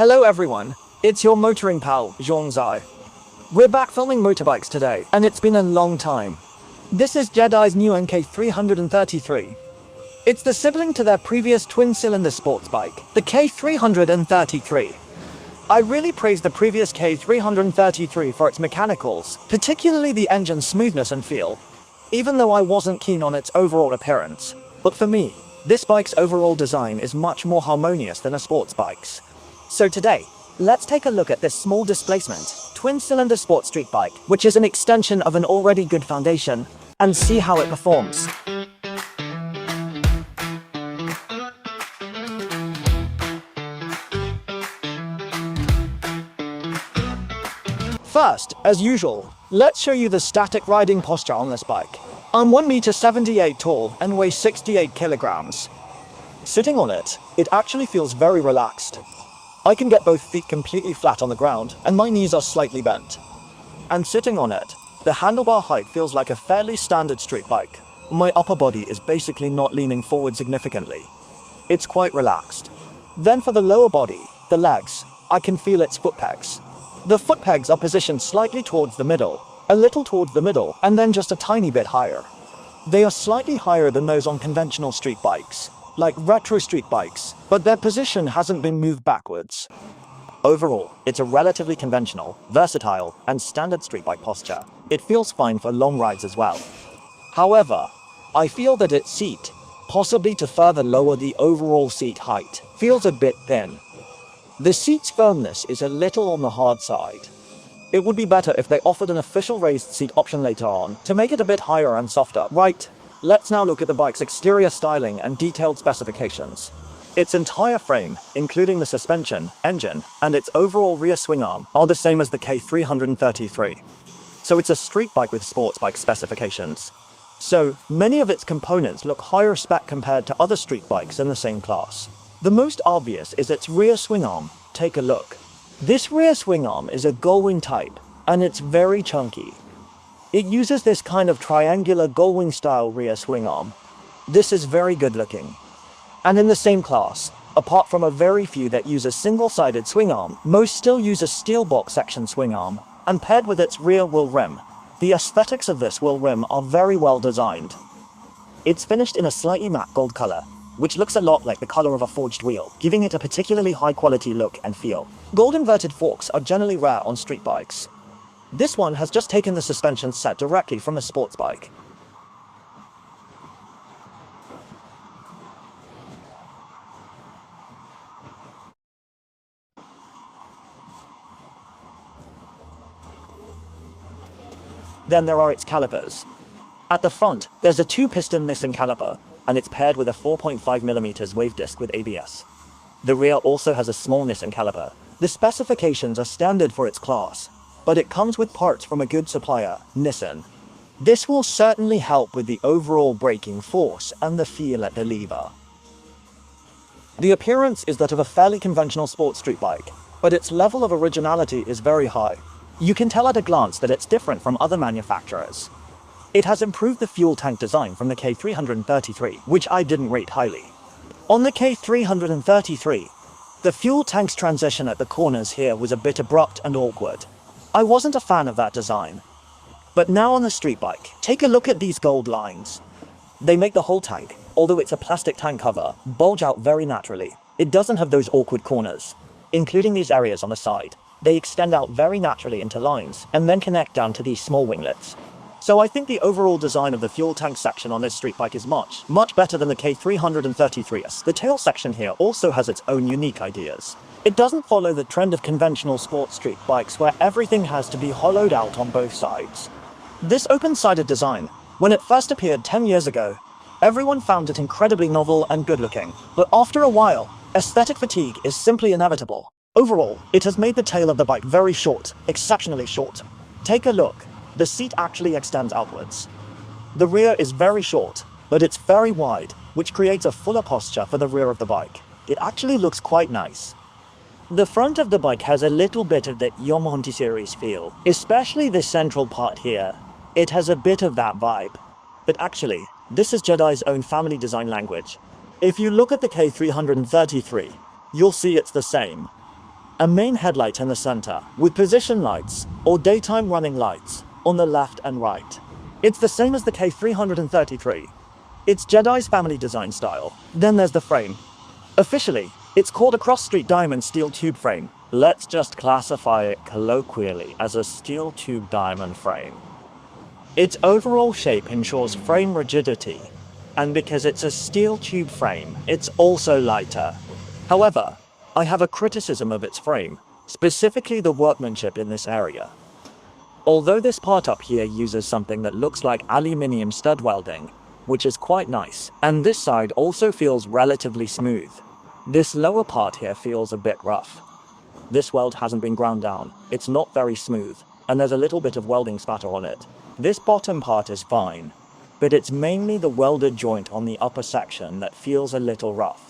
Hello everyone, it's your motoring pal, Zhongzai. We're back filming motorbikes today, and it's been a long time. This is JEDI's new NK333. It's the sibling to their previous twin-cylinder sports bike, the K333. I really praised the previous K333 for its mechanicals, particularly the engine's smoothness and feel, even though I wasn't keen on its overall appearance. But for me, this bike's overall design is much more harmonious than a sports bike's. So today, let's take a look at this small displacement, twin-cylinder sport street bike, which is an extension of an already good foundation, and see how it performs. First, as usual, let's show you the static riding posture on this bike. I'm 1.78 m tall and weigh 68 kilograms. Sitting on it, it actually feels very relaxed. I can get both feet completely flat on the ground, and my knees are slightly bent. And sitting on it, the handlebar height feels like a fairly standard street bike. My upper body is basically not leaning forward significantly. It's quite relaxed. Then for the lower body, the legs, I can feel its foot pegs. The foot pegs are positioned slightly towards the middle, a little towards the middle, and then just a tiny bit higher. They are slightly higher than those on conventional street bikes, like retro street bikes, but their position hasn't been moved backwards. Overall, it's a relatively conventional, versatile, and standard street bike posture. It feels fine for long rides as well. However, I feel that its seat, possibly to further lower the overall seat height, feels a bit thin. The seat's firmness is a little on the hard side. It would be better if they offered an official raised seat option later on, to make it a bit higher and softer. Right, let's now look at the bike's exterior styling and detailed specifications. Its entire frame, including the suspension, engine, and its overall rear swing arm, are the same as the K333. So it's a street bike with sports bike specifications. So, many of its components look higher spec compared to other street bikes in the same class. The most obvious is its rear swing arm. Take a look. This rear swing arm is a gullwing type, and it's very chunky. It uses this kind of triangular gullwing style rear swing arm. This is very good looking. And in the same class, apart from a very few that use a single-sided swing arm, most still use a steel box section swing arm, and paired with its rear wheel rim. The aesthetics of this wheel rim are very well designed. It's finished in a slightly matte gold color, which looks a lot like the color of a forged wheel, giving it a particularly high-quality look and feel. Gold inverted forks are generally rare on street bikes. This one has just taken the suspension set directly from a sports bike. Then there are its calipers. At the front, there's a 2-piston Nissin caliper, and it's paired with a 4.5mm wave disc with ABS. The rear also has a small Nissin caliper. The specifications are standard for its class, but it comes with parts from a good supplier, Nissin. This will certainly help with the overall braking force and the feel at the lever. The appearance is that of a fairly conventional sports street bike, but its level of originality is very high. You can tell at a glance that it's different from other manufacturers. It has improved the fuel tank design from the K333, which I didn't rate highly. On the K333, the fuel tank's transition at the corners here was a bit abrupt and awkward. I wasn't a fan of that design. But now on the street bike, take a look at these gold lines. They make the whole tank, although it's a plastic tank cover, bulge out very naturally. It doesn't have those awkward corners, including these areas on the side. They extend out very naturally into lines, and then connect down to these small winglets. So I think the overall design of the fuel tank section on this street bike is much better than the K333's. The tail section here also has its own unique ideas. It doesn't follow the trend of conventional sports street bikes where everything has to be hollowed out on both sides. This open-sided design, when it first appeared 10 years ago, everyone found it incredibly novel and good-looking. But after a while, aesthetic fatigue is simply inevitable. Overall, it has made the tail of the bike very short, exceptionally short. Take a look. The seat actually extends outwards. The rear is very short, but it's very wide, which creates a fuller posture for the rear of the bike. It actually looks quite nice. The front of the bike has a little bit of that Yamaha series feel, especially the central part here. It has a bit of that vibe. But actually, this is JEDI's own family design language. If you look at the K333, you'll see it's the same. a main headlight in the center, with position lights, or daytime running lights, on the left and right. It's the same as the K333. It's JEDI's family design style. Then there's the frame. Officially, it's called a cross-street diamond steel tube frame. Let's just classify it colloquially as a steel tube diamond frame. Its overall shape ensures frame rigidity, and because it's a steel tube frame, it's also lighter. However, I have a criticism of its frame, specifically the workmanship in this area. Although this part up here uses something that looks like aluminium stud welding, which is quite nice, and this side also feels relatively smooth. This lower part here feels a bit rough. This weld hasn't been ground down, it's not very smooth, and there's a little bit of welding spatter on it. This bottom part is fine, but it's mainly the welded joint on the upper section that feels a little rough.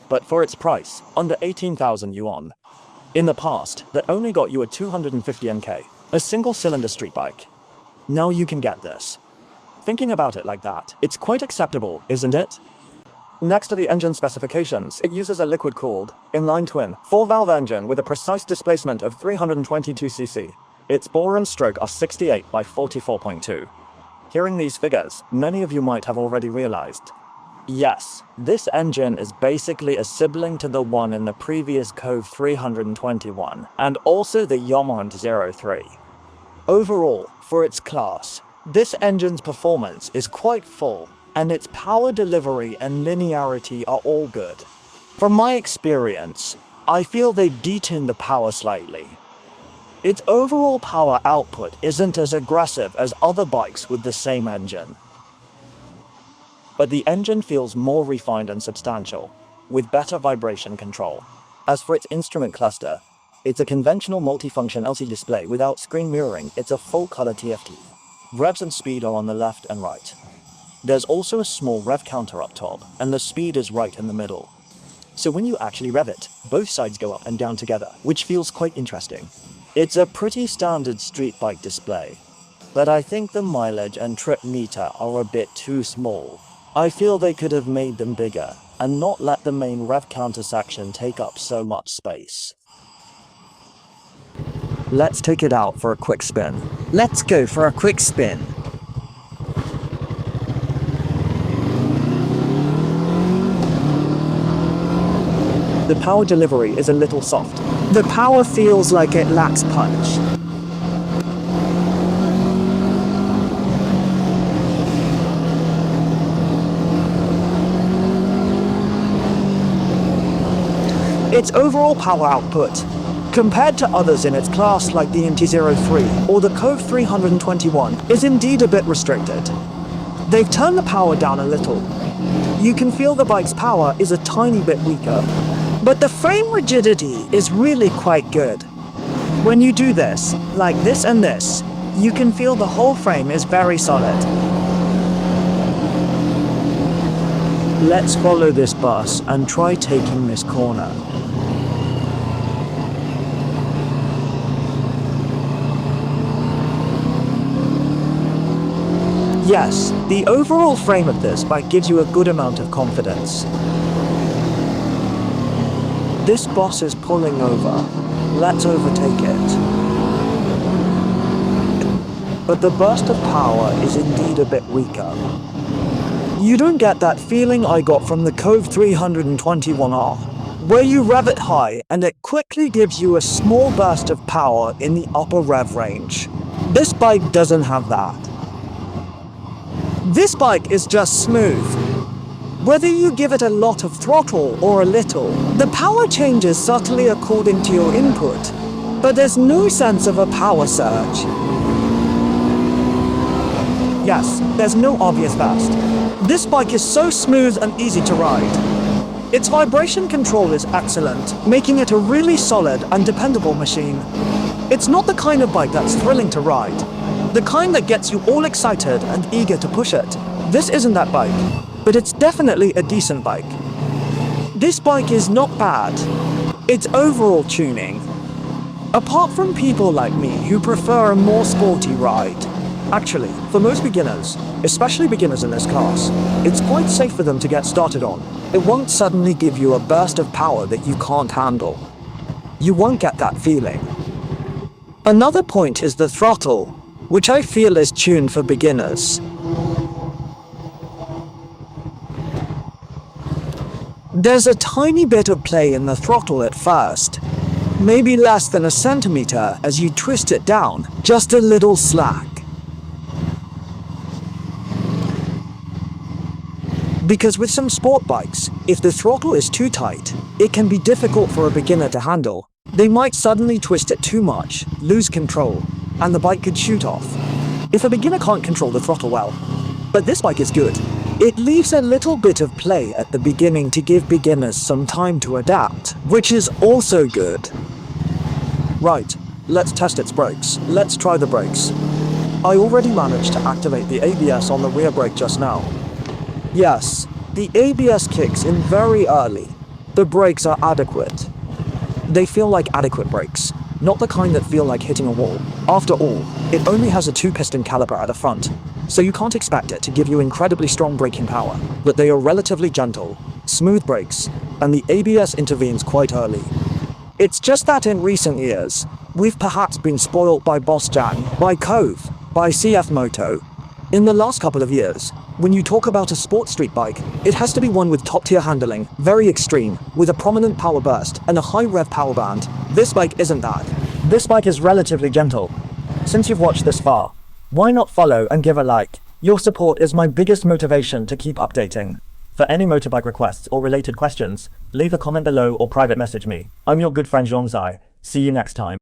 But for its price, under 18,000 yuan, in the past, that only got you a 250 NK, a single-cylinder street bike. Now you can get this. Thinking about it like that, it's quite acceptable, isn't it? Next to the engine specifications, it uses a liquid-cooled, inline twin, 4-valve engine with a precise displacement of 322 cc. Its bore and stroke are 68 by 44.2. Hearing these figures, many of you might have already realized. Yes, this engine is basically a sibling to the one in the previous Cove 321, and also the Yomond 03. Overall, for its class, this engine's performance is quite full, and its power delivery and linearity are all good. From my experience, I feel they've detuned the power slightly. Its overall power output isn't as aggressive as other bikes with the same engine. But the engine feels more refined and substantial, with better vibration control. As for its instrument cluster, it's a conventional multifunction LCD display without screen mirroring. It's a full-color TFT. Revs and speed are on the left and right. There's also a small rev counter up top, and the speed is right in the middle. So when you actually rev it, both sides go up and down together, which feels quite interesting. It's a pretty standard street bike display, but I think the mileage and trip meter are a bit too small. I feel they could have made them bigger, and not let the main rev counter section take up so much space. Let's take it out for a quick spin. Let's go for a quick spin. The power delivery is a little soft. The power feels like it lacks punch. Its overall power output, compared to others in its class like the NT03 or the Cove 321, is indeed a bit restricted. They've turned the power down a little. You can feel the bike's power is a tiny bit weaker, but the frame rigidity is really quite good. When you do this, like this and this, you can feel the whole frame is very solid. Let's follow this bus and try taking this corner. Yes, the overall frame of this bike gives you a good amount of confidence. This boss is pulling over. Let's overtake it. But the burst of power is indeed a bit weaker. You don't get that feeling I got from the Cove 321R, where you rev it high and it quickly gives you a small burst of power in the upper rev range. This bike doesn't have that. This bike is just smooth. Whether you give it a lot of throttle or a little, the power changes subtly according to your input, but there's no sense of a power surge. Yes, there's no obvious burst. This bike is so smooth and easy to ride. Its vibration control is excellent, making it a really solid and dependable machine. It's not the kind of bike that's thrilling to ride, the kind that gets you all excited and eager to push it. This isn't that bike, but it's definitely a decent bike. This bike is not bad. Its overall tuning, apart from people like me who prefer a more sporty ride. Actually, for most beginners, especially beginners in this class, it's quite safe for them to get started on. It won't suddenly give you a burst of power that you can't handle. you won't get that feeling. Another point is the throttle, which I feel is tuned for beginners. There's a tiny bit of play in the throttle at first, maybe less than a centimeter as you twist it down, just a little slack. Because with some sport bikes, if the throttle is too tight, it can be difficult for a beginner to handle. They might suddenly twist it too much, lose control, and the bike could shoot off. If a beginner can't control the throttle well, but this bike is good, it leaves a little bit of play at the beginning to give beginners some time to adapt, which is also good. Right, let's test its brakes. Let's try the brakes. I already managed to activate the ABS on the rear brake just now. Yes, the ABS kicks in very early. The brakes are adequate. They feel like adequate brakes, not the kind that feel like hitting a wall. After all, it only has a 2-piston caliper at the front, so you can't expect it to give you incredibly strong braking power, but they are relatively gentle, smooth brakes, and the ABS intervenes quite early. It's just that in recent years, we've perhaps been spoiled by Bosch ABS, by Cove, by CF Moto. In the last couple of years, when you talk about a sport street bike, it has to be one with top-tier handling, very extreme, with a prominent power burst and a high rev power band. This bike isn't that. This bike is relatively gentle. Since you've watched this far, why not follow and give a like? Your support is my biggest motivation to keep updating. For any motorbike requests or related questions, leave a comment below or private message me. I'm your good friend Zhongzai. See you next time.